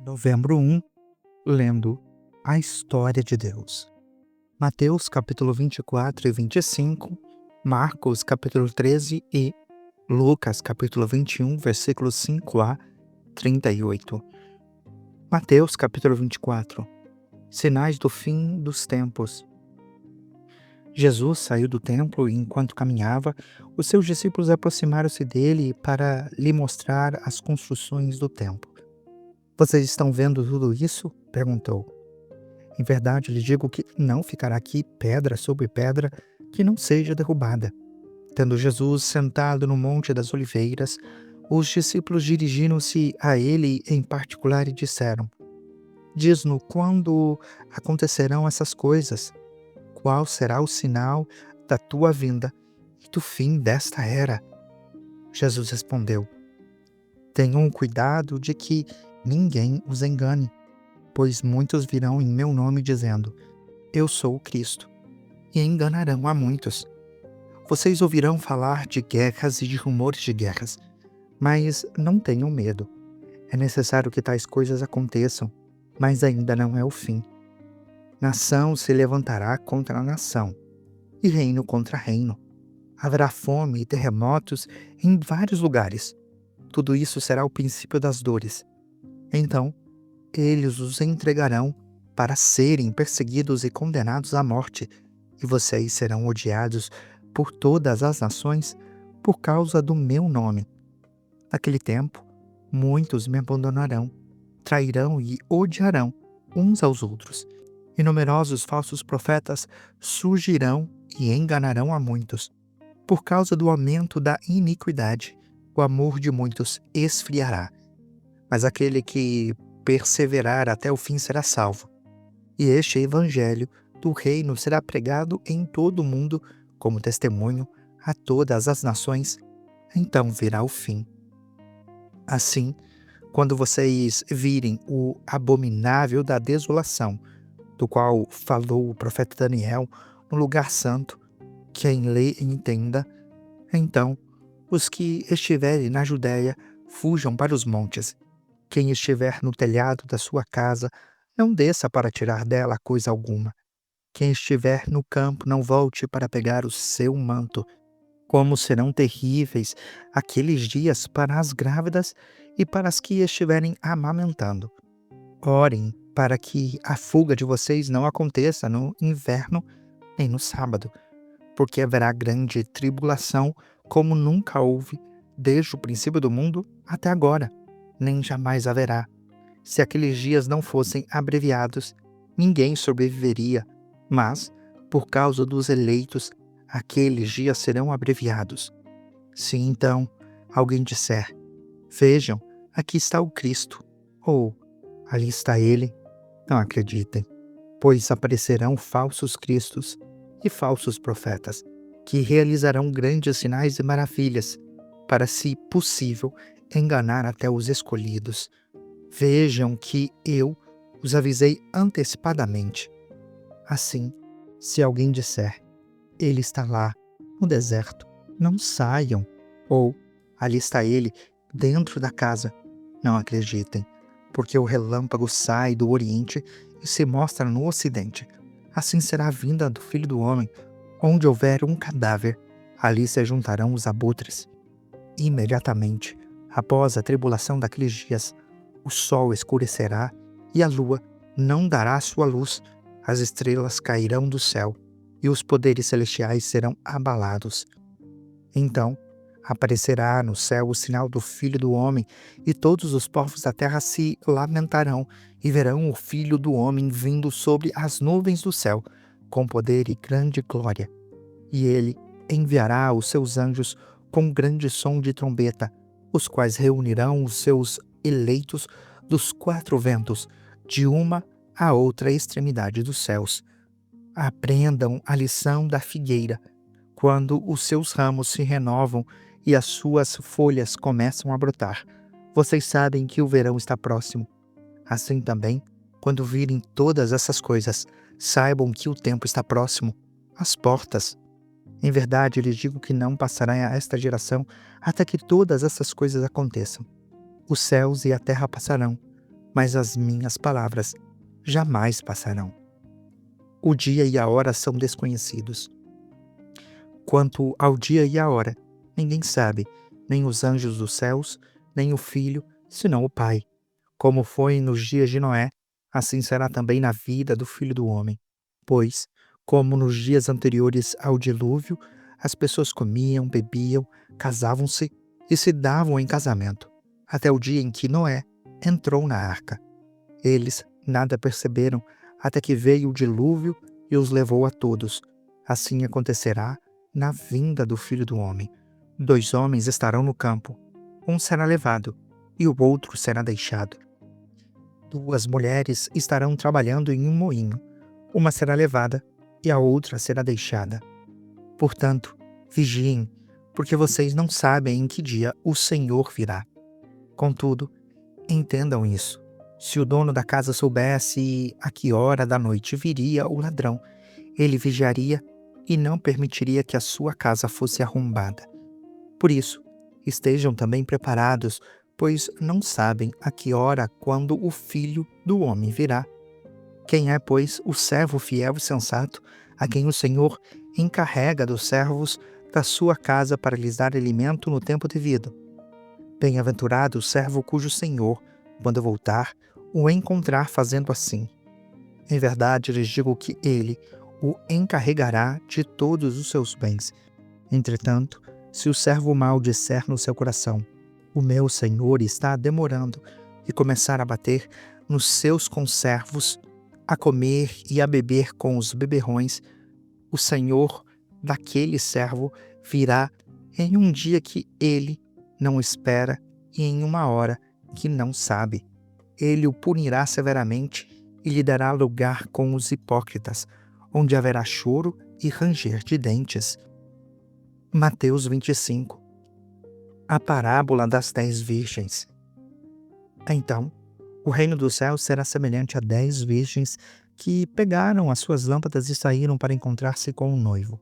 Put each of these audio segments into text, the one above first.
Novembro 1, lendo a história de Deus. Mateus capítulo 24 e 25, Marcos capítulo 13 e Lucas capítulo 21, versículos 5 a 38. Mateus capítulo 24. Sinais do fim dos tempos. Jesus saiu do templo e, enquanto caminhava, os seus discípulos aproximaram-se dele para lhe mostrar as construções do templo. "Vocês estão vendo tudo isso?" perguntou. "Em verdade, lhes digo que não ficará aqui pedra sobre pedra que não seja derrubada." Tendo Jesus sentado no Monte das Oliveiras, os discípulos dirigiram-se a ele em particular e disseram: "Diz-nos quando acontecerão essas coisas? Qual será o sinal da tua vinda e do fim desta era?" Jesus respondeu: "Tenham cuidado de que ninguém os engane, pois muitos virão em meu nome dizendo: 'Eu sou o Cristo', e enganarão a muitos. Vocês ouvirão falar de guerras e de rumores de guerras, mas não tenham medo. É necessário que tais coisas aconteçam, mas ainda não é o fim. Nação se levantará contra nação, e reino contra reino. Haverá fome e terremotos em vários lugares. Tudo isso será o princípio das dores. Então, eles os entregarão para serem perseguidos e condenados à morte, e vocês serão odiados por todas as nações por causa do meu nome. Naquele tempo, muitos me abandonarão, trairão e odiarão uns aos outros, e numerosos falsos profetas surgirão e enganarão a muitos. Por causa do aumento da iniquidade, o amor de muitos esfriará. Mas aquele que perseverar até o fim será salvo. E este evangelho do reino será pregado em todo o mundo como testemunho a todas as nações. Então virá o fim. Assim, quando vocês virem o abominável da desolação, do qual falou o profeta Daniel no lugar santo, quem lê entenda, então os que estiverem na Judéia fujam para os montes. Quem estiver no telhado da sua casa, não desça para tirar dela coisa alguma. Quem estiver no campo, não volte para pegar o seu manto. Como serão terríveis aqueles dias para as grávidas e para as que estiverem amamentando. Orem para que a fuga de vocês não aconteça no inverno nem no sábado, porque haverá grande tribulação como nunca houve, desde o princípio do mundo até agora, nem jamais haverá. Se aqueles dias não fossem abreviados, ninguém sobreviveria, mas, por causa dos eleitos, aqueles dias serão abreviados. Se então alguém disser: 'Vejam, aqui está o Cristo', ou 'ali está ele', não acreditem, pois aparecerão falsos cristos e falsos profetas, que realizarão grandes sinais e maravilhas, para, se possível, enganar até os escolhidos. Vejam que eu os avisei antecipadamente. Assim, se alguém disser: 'Ele está lá, no deserto', não saiam, ou 'Ali está ele, dentro da casa', não acreditem, porque o relâmpago sai do Oriente e se mostra no Ocidente. Assim será a vinda do Filho do Homem. Onde houver um cadáver, ali se juntarão os abutres. Imediatamente, após a tribulação daqueles dias, o sol escurecerá e a lua não dará sua luz, as estrelas cairão do céu e os poderes celestiais serão abalados. Então aparecerá no céu o sinal do Filho do Homem, e todos os povos da terra se lamentarão e verão o Filho do Homem vindo sobre as nuvens do céu, com poder e grande glória. E ele enviará os seus anjos com grande som de trombeta, os quais reunirão os seus eleitos dos quatro ventos, de uma à outra extremidade dos céus. Aprendam a lição da figueira. Quando os seus ramos se renovam e as suas folhas começam a brotar, vocês sabem que o verão está próximo. Assim também, quando virem todas essas coisas, saibam que o tempo está próximo, às portas. Em verdade, lhes digo que não passará esta geração até que todas essas coisas aconteçam. Os céus e a terra passarão, mas as minhas palavras jamais passarão. O dia e a hora são desconhecidos. Quanto ao dia e a hora, ninguém sabe, nem os anjos dos céus, nem o Filho, senão o Pai. Como foi nos dias de Noé, assim será também na vida do Filho do Homem. Pois, como nos dias anteriores ao dilúvio, as pessoas comiam, bebiam, casavam-se e se davam em casamento, até o dia em que Noé entrou na arca. Eles nada perceberam até que veio o dilúvio e os levou a todos. Assim acontecerá na vinda do Filho do Homem. 2 homens estarão no campo, um será levado e o outro será deixado. 2 mulheres estarão trabalhando em um moinho, uma será levada e a outra será deixada. Portanto, vigiem, porque vocês não sabem em que dia o Senhor virá. Contudo, entendam isso. Se o dono da casa soubesse a que hora da noite viria o ladrão, ele vigiaria e não permitiria que a sua casa fosse arrombada. Por isso, estejam também preparados, pois não sabem a que hora quando o Filho do Homem virá. Quem é, pois, o servo fiel e sensato, a quem o Senhor encarrega dos servos da sua casa para lhes dar alimento no tempo devido? Bem-aventurado o servo cujo Senhor, quando voltar, o encontrar fazendo assim. Em verdade lhes digo que ele o encarregará de todos os seus bens. Entretanto, se o servo mau disser no seu coração, o meu senhor está demorando, e começar a bater nos seus conservos, a comer e a beber com os beberrões, o senhor daquele servo virá em um dia que ele não espera e em uma hora que não sabe. Ele o punirá severamente e lhe dará lugar com os hipócritas, onde haverá choro e ranger de dentes. Mateus 25. A parábola das 10 virgens. Então, o reino dos céus será semelhante a 10 virgens que pegaram as suas lâmpadas e saíram para encontrar-se com o noivo.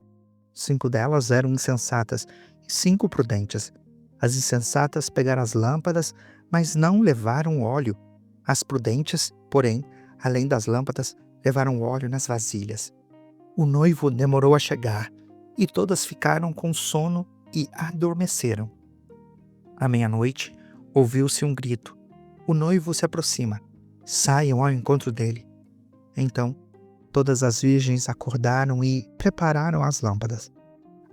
5 delas eram insensatas e 5 prudentes. As insensatas pegaram as lâmpadas, mas não levaram óleo. As prudentes, porém, além das lâmpadas, levaram óleo nas vasilhas. O noivo demorou a chegar, e todas ficaram com sono e adormeceram. À meia-noite, ouviu-se um grito. O noivo se aproxima. Saiam ao encontro dele. Então, todas as virgens acordaram e prepararam as lâmpadas.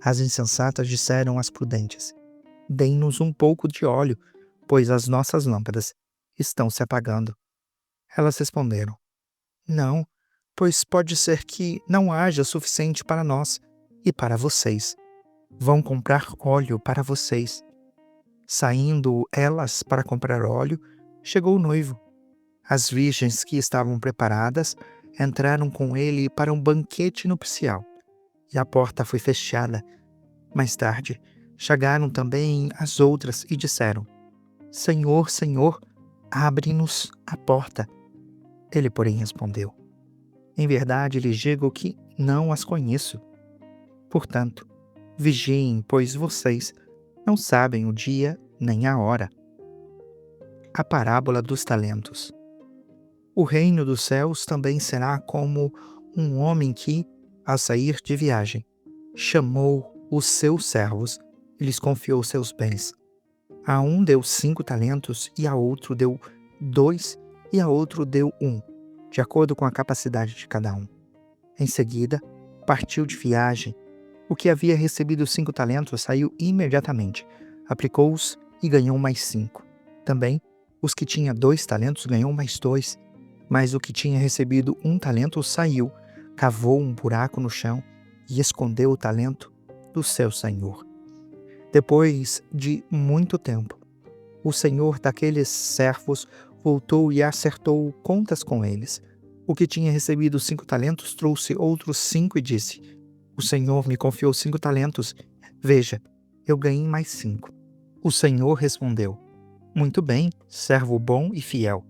As insensatas disseram às prudentes: Dêem-nos um pouco de óleo, pois as nossas lâmpadas estão se apagando. Elas responderam: Não, pois pode ser que não haja suficiente para nós e para vocês. Vão comprar óleo para vocês. Saindo elas para comprar óleo, chegou o noivo. As virgens que estavam preparadas entraram com ele para um banquete nupcial, e a porta foi fechada. Mais tarde, chegaram também as outras e disseram: Senhor, Senhor, abre-nos a porta. Ele, porém, respondeu: Em verdade lhes digo que não as conheço. Portanto, vigiem, pois vocês não sabem o dia nem a hora. A parábola dos talentos. O reino dos céus também será como um homem que, ao sair de viagem, chamou os seus servos e lhes confiou seus bens. A um deu 5 talentos, e a outro deu 2, e a outro deu 1, de acordo com a capacidade de cada um. Em seguida, partiu de viagem. O que havia recebido 5 talentos saiu imediatamente, aplicou-os e ganhou mais 5. Também, os que tinha 2 talentos ganhou mais 2. Mas o que tinha recebido 1 talento saiu, cavou um buraco no chão e escondeu o talento do seu senhor. Depois de muito tempo, o senhor daqueles servos voltou e acertou contas com eles. O que tinha recebido 5 talentos trouxe outros 5 e disse: O senhor me confiou 5 talentos. Veja, eu ganhei mais 5. O senhor respondeu: Muito bem, servo bom e fiel.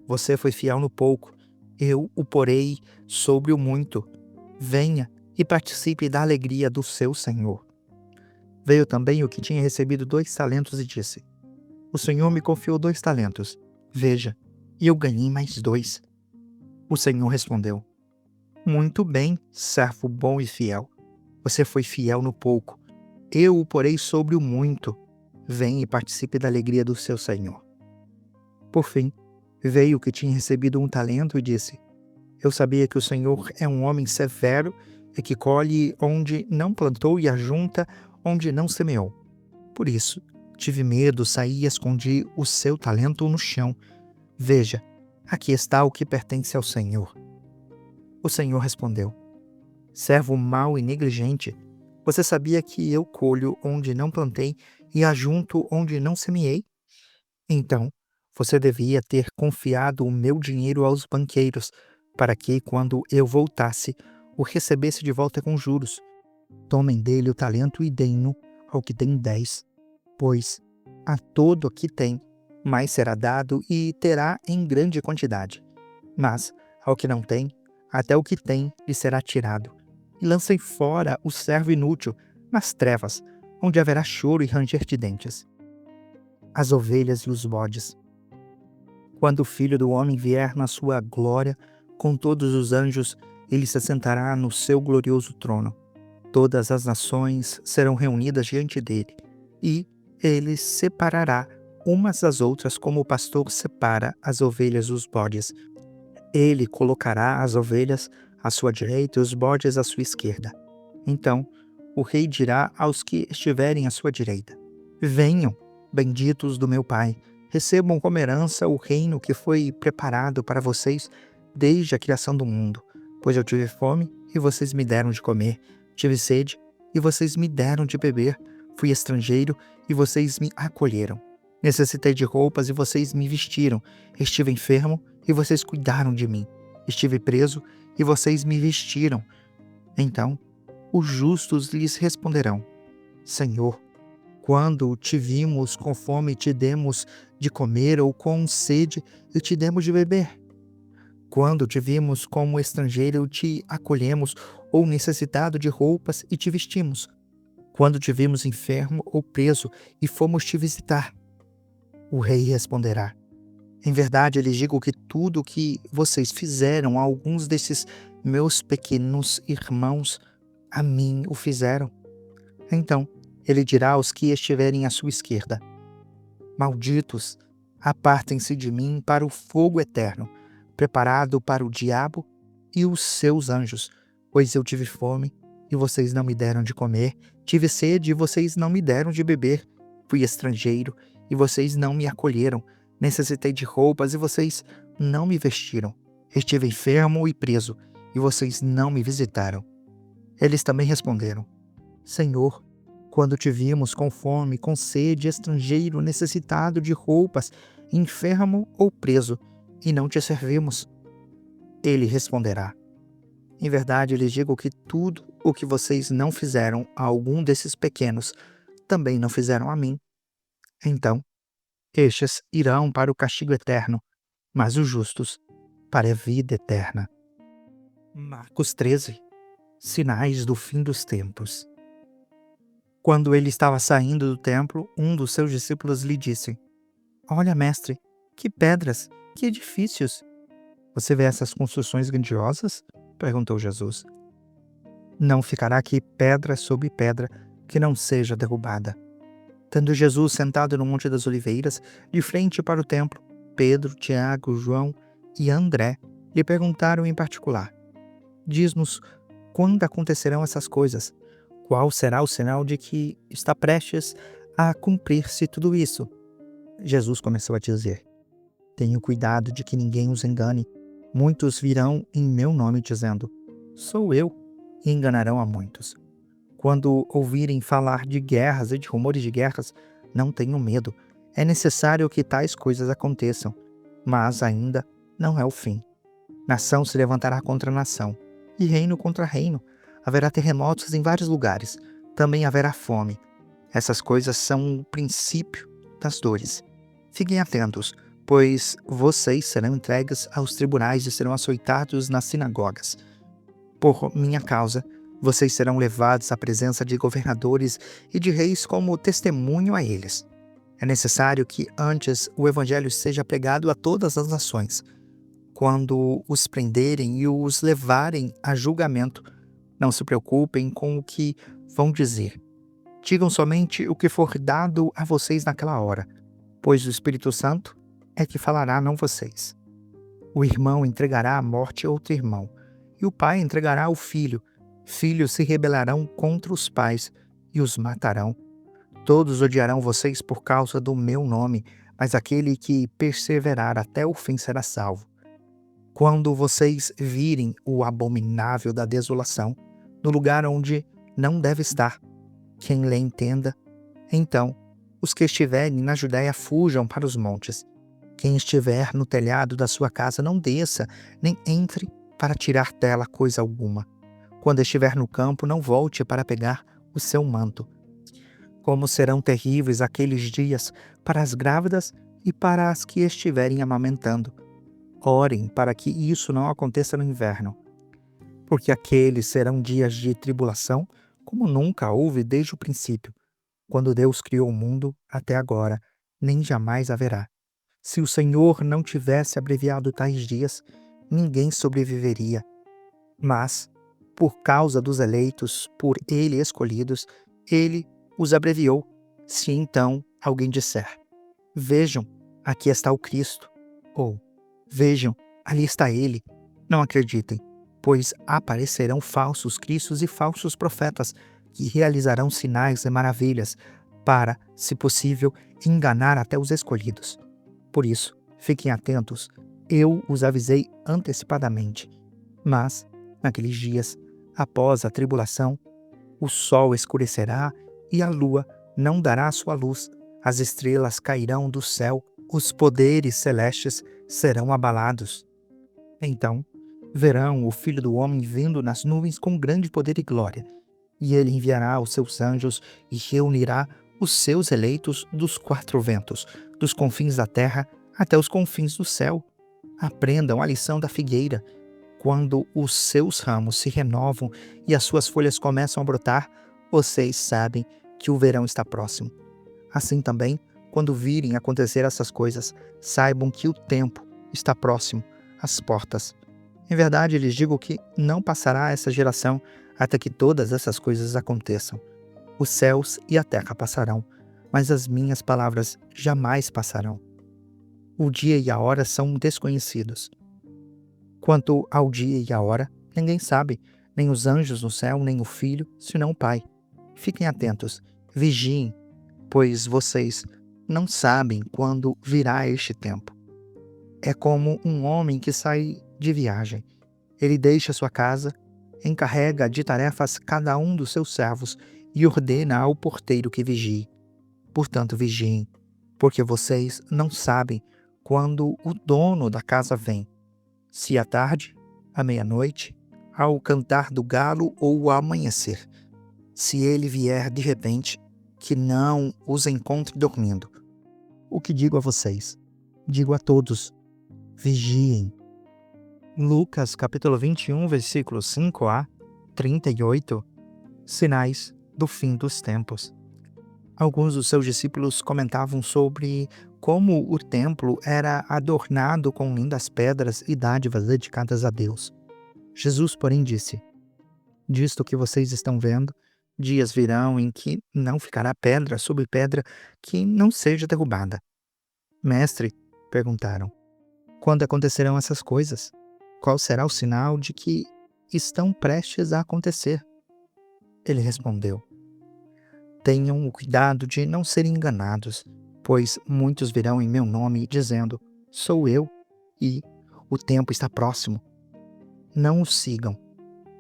Você foi fiel no pouco, eu o porei sobre o muito. Venha e participe da alegria do seu senhor. Veio também o que tinha recebido 2 talentos e disse: O senhor me confiou 2 talentos. Veja, e eu ganhei mais 2. O Senhor respondeu: Muito bem, servo bom e fiel. Você foi fiel no pouco. Eu o porei sobre o muito. Vem e participe da alegria do seu Senhor. Por fim, veio o que tinha recebido 1 talento e disse: Eu sabia que o Senhor é um homem severo e que colhe onde não plantou e ajunta onde não semeou. Por isso, tive medo, saí e escondi o seu talento no chão. Veja, aqui está o que pertence ao Senhor. O Senhor respondeu: Servo mau e negligente, você sabia que eu colho onde não plantei e ajunto onde não semeei? Então, você devia ter confiado o meu dinheiro aos banqueiros, para que, quando eu voltasse, o recebesse de volta com juros. Tomem dele o talento e deem-no ao que tem 10, pois a todo o que tem, mais será dado e terá em grande quantidade. Mas, ao que não tem, até o que tem lhe será tirado. E lancem fora o servo inútil nas trevas, onde haverá choro e ranger de dentes. As ovelhas e os bodes. Quando o Filho do Homem vier na sua glória, com todos os anjos, ele se assentará no seu glorioso trono. Todas as nações serão reunidas diante dele, e ele separará umas das outras como o pastor separa as ovelhas dos bodes. Ele colocará as ovelhas à sua direita e os bodes à sua esquerda. Então, o rei dirá aos que estiverem à sua direita: Venham, benditos do meu Pai, recebam como herança o reino que foi preparado para vocês desde a criação do mundo. Pois eu tive fome e vocês me deram de comer, tive sede e vocês me deram de beber, fui estrangeiro e vocês me acolheram. Necessitei de roupas e vocês me vestiram, estive enfermo e vocês cuidaram de mim, estive preso e vocês me vestiram. Então, os justos lhes responderão: Senhor, quando te vimos com fome, te demos de comer, ou com sede, e te demos de beber? Quando te vimos como estrangeiro, te acolhemos, ou necessitado de roupas, e te vestimos? Quando te vimos enfermo ou preso, e fomos te visitar? O rei responderá: Em verdade, lhes digo que tudo o que vocês fizeram a alguns desses meus pequenos irmãos, a mim o fizeram. Então, ele dirá aos que estiverem à sua esquerda: Malditos, apartem-se de mim para o fogo eterno, preparado para o diabo e os seus anjos, pois eu tive fome e vocês não me deram de comer, tive sede e vocês não me deram de beber, fui estrangeiro e vocês não me acolheram, necessitei de roupas e vocês não me vestiram, estive enfermo e preso e vocês não me visitaram. Eles também responderam: Senhor, quando te vimos com fome, com sede, estrangeiro, necessitado de roupas, enfermo ou preso, e não te servimos? Ele responderá: Em verdade lhes digo que tudo o que vocês não fizeram a algum desses pequenos, também não fizeram a mim. Então, estes irão para o castigo eterno, mas os justos para a vida eterna. Marcos 13. Sinais do fim dos tempos. Quando ele estava saindo do templo, um dos seus discípulos lhe disse: Olha, mestre, que pedras, que edifícios! Você vê essas construções grandiosas? Perguntou Jesus. Não ficará aqui pedra sobre pedra que não seja derrubada. Tendo Jesus sentado no Monte das Oliveiras, de frente para o templo, Pedro, Tiago, João e André lhe perguntaram em particular: Diz-nos quando acontecerão essas coisas? Qual será o sinal de que está prestes a cumprir-se tudo isso? Jesus começou a dizer: Tenham cuidado de que ninguém os engane. Muitos virão em meu nome dizendo: Sou eu, e enganarão a muitos. Quando ouvirem falar de guerras e de rumores de guerras, não tenham medo. É necessário que tais coisas aconteçam, mas ainda não é o fim. Nação se levantará contra nação, e reino contra reino. Haverá terremotos em vários lugares. Também haverá fome. Essas coisas são o princípio das dores. Fiquem atentos, pois vocês serão entregues aos tribunais e serão açoitados nas sinagogas. Por minha causa, vocês serão levados à presença de governadores e de reis como testemunho a eles. É necessário que antes o evangelho seja pregado a todas as nações. Quando os prenderem e os levarem a julgamento, não se preocupem com o que vão dizer. Digam somente o que for dado a vocês naquela hora, pois o Espírito Santo é que falará, não vocês. O irmão entregará à morte outro irmão, e o pai entregará ao filho. Filhos se rebelarão contra os pais e os matarão. Todos odiarão vocês por causa do meu nome, mas aquele que perseverar até o fim será salvo. Quando vocês virem o abominável da desolação, no lugar onde não deve estar, quem lhe entenda, então os que estiverem na Judéia fujam para os montes. Quem estiver no telhado da sua casa não desça, nem entre para tirar dela coisa alguma. Quando estiver no campo, não volte para pegar o seu manto. Como serão terríveis aqueles dias para as grávidas e para as que estiverem amamentando. Orem para que isso não aconteça no inverno, porque aqueles serão dias de tribulação, como nunca houve desde o princípio, quando Deus criou o mundo até agora, nem jamais haverá. Se o Senhor não tivesse abreviado tais dias, ninguém sobreviveria. Mas, por causa dos eleitos, por ele escolhidos, ele os abreviou. Se então alguém disser: vejam, aqui está o Cristo, ou vejam, ali está ele, não acreditem, pois aparecerão falsos cristos e falsos profetas, que realizarão sinais e maravilhas, para, se possível, enganar até os escolhidos. Por isso, fiquem atentos, eu os avisei antecipadamente. Mas, naqueles dias, após a tribulação, o sol escurecerá e a lua não dará sua luz, as estrelas cairão do céu, os poderes celestes serão abalados. Então, verão o Filho do Homem vindo nas nuvens com grande poder e glória, e ele enviará os seus anjos e reunirá os seus eleitos dos quatro ventos, dos confins da terra até os confins do céu. Aprendam a lição da figueira. Quando os seus ramos se renovam e as suas folhas começam a brotar, vocês sabem que o verão está próximo. Assim também, quando virem acontecer essas coisas, saibam que o tempo está próximo, às portas. Em verdade, lhes digo que não passará essa geração até que todas essas coisas aconteçam. Os céus e a terra passarão, mas as minhas palavras jamais passarão. O dia e a hora são desconhecidos. Quanto ao dia e a hora, ninguém sabe, nem os anjos no céu, nem o Filho, senão o Pai. Fiquem atentos, vigiem, pois vocês não sabem quando virá este tempo. É como um homem que sai de viagem. Ele deixa sua casa, encarrega de tarefas cada um dos seus servos e ordena ao porteiro que vigie. Portanto, vigiem, porque vocês não sabem quando o dono da casa vem, se à tarde, à meia-noite, ao cantar do galo ou ao amanhecer. Se ele vier de repente, que não os encontre dormindo. O que digo a vocês? Digo a todos: vigiem. Lucas capítulo 21, versículos 5 a 38. Sinais do fim dos tempos. Alguns dos seus discípulos comentavam sobre como o templo era adornado com lindas pedras e dádivas dedicadas a Deus. Jesus, porém, disse: disto que vocês estão vendo, dias virão em que não ficará pedra sobre pedra que não seja derrubada. Mestre, perguntaram, quando acontecerão essas coisas? Qual será o sinal de que estão prestes a acontecer? Ele respondeu: tenham o cuidado de não serem enganados, pois muitos virão em meu nome dizendo: sou eu, e o tempo está próximo. Não os sigam.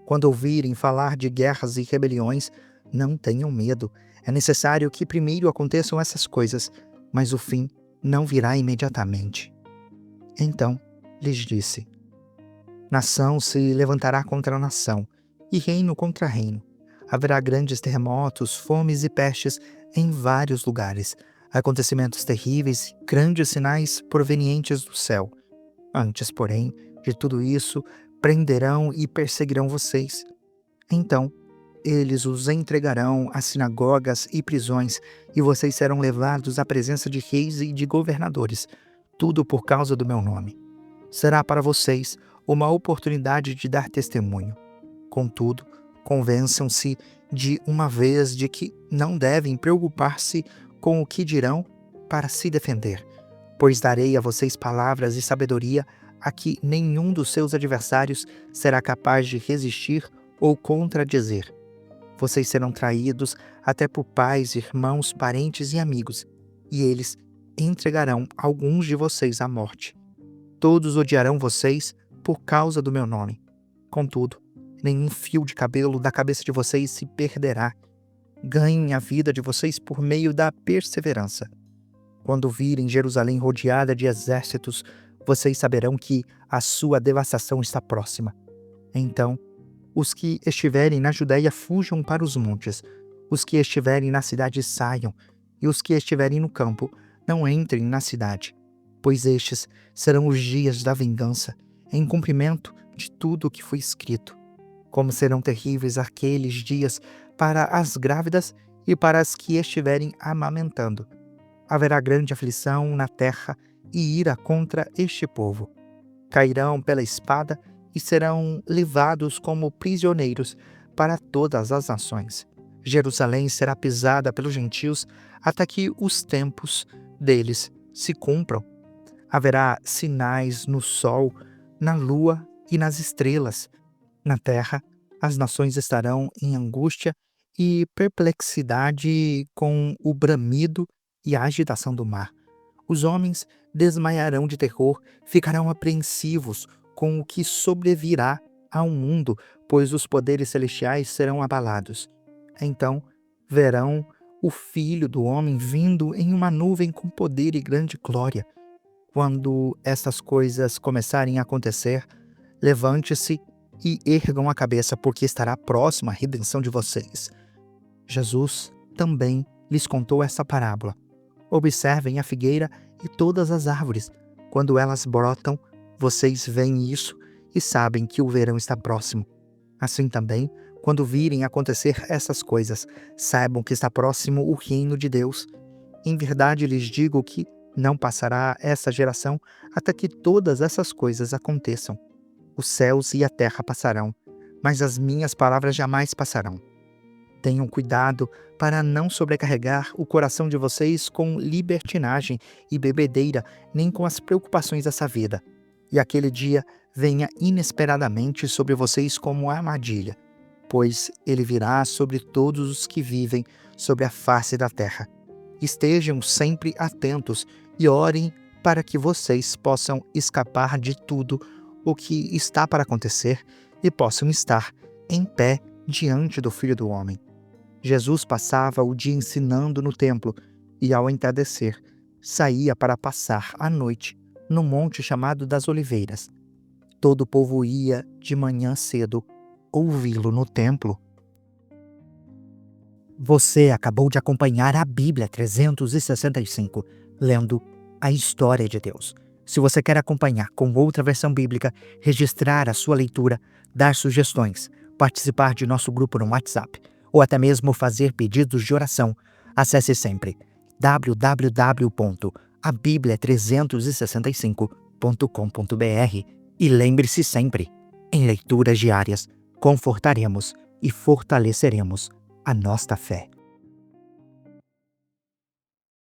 Quando ouvirem falar de guerras e rebeliões, não tenham medo. É necessário que primeiro aconteçam essas coisas, mas o fim não virá imediatamente. Então lhes disse: nação se levantará contra nação, e reino contra reino. Haverá grandes terremotos, fomes e pestes em vários lugares, acontecimentos terríveis, grandes sinais provenientes do céu. Antes, porém, de tudo isso, prenderão e perseguirão vocês. Então, eles os entregarão às sinagogas e prisões, e vocês serão levados à presença de reis e de governadores, tudo por causa do meu nome. Será para vocês uma oportunidade de dar testemunho. Contudo, convençam-se de uma vez de que não devem preocupar-se com o que dirão para se defender, pois darei a vocês palavras e sabedoria a que nenhum dos seus adversários será capaz de resistir ou contradizer. Vocês serão traídos até por pais, irmãos, parentes e amigos, e eles entregarão alguns de vocês à morte. Todos odiarão vocês por causa do meu nome. Contudo, nenhum fio de cabelo da cabeça de vocês se perderá. Ganhem a vida de vocês por meio da perseverança. Quando virem Jerusalém rodeada de exércitos, vocês saberão que a sua devastação está próxima. Então, os que estiverem na Judéia fujam para os montes, os que estiverem na cidade saiam, e os que estiverem no campo não entrem na cidade, pois estes serão os dias da vingança, em cumprimento de tudo o que foi escrito. Como serão terríveis aqueles dias para as grávidas e para as que estiverem amamentando. Haverá grande aflição na terra e ira contra este povo. Cairão pela espada e serão levados como prisioneiros para todas as nações. Jerusalém será pisada pelos gentios até que os tempos deles se cumpram. Haverá sinais no sol, na lua e nas estrelas. Na terra, as nações estarão em angústia e perplexidade com o bramido e a agitação do mar. Os homens desmaiarão de terror, ficarão apreensivos com o que sobrevirá ao mundo, pois os poderes celestiais serão abalados. Então verão o Filho do Homem vindo em uma nuvem com poder e grande glória. Quando estas coisas começarem a acontecer, levante-se e ergam a cabeça, porque estará próxima a redenção de vocês. Jesus também lhes contou essa parábola. Observem a figueira e todas as árvores. Quando elas brotam, vocês veem isso e sabem que o verão está próximo. Assim também, quando virem acontecer essas coisas, saibam que está próximo o reino de Deus. Em verdade lhes digo que não passará essa geração até que todas essas coisas aconteçam. Os céus e a terra passarão, mas as minhas palavras jamais passarão. Tenham cuidado para não sobrecarregar o coração de vocês com libertinagem e bebedeira, nem com as preocupações dessa vida. E aquele dia venha inesperadamente sobre vocês como armadilha, pois ele virá sobre todos os que vivem sobre a face da terra. Estejam sempre atentos e orem para que vocês possam escapar de tudo o que está para acontecer e possam estar em pé diante do Filho do Homem. Jesus passava o dia ensinando no templo e, ao entardecer, saía para passar a noite no monte chamado das Oliveiras. Todo o povo ia de manhã cedo ouvi-lo no templo. Você acabou de acompanhar a Bíblia 365, lendo a história de Deus. Se você quer acompanhar com outra versão bíblica, registrar a sua leitura, dar sugestões, participar de nosso grupo no WhatsApp, ou até mesmo fazer pedidos de oração, acesse sempre www.abiblia365.com.br e lembre-se sempre, em leituras diárias, confortaremos e fortaleceremos a nossa fé.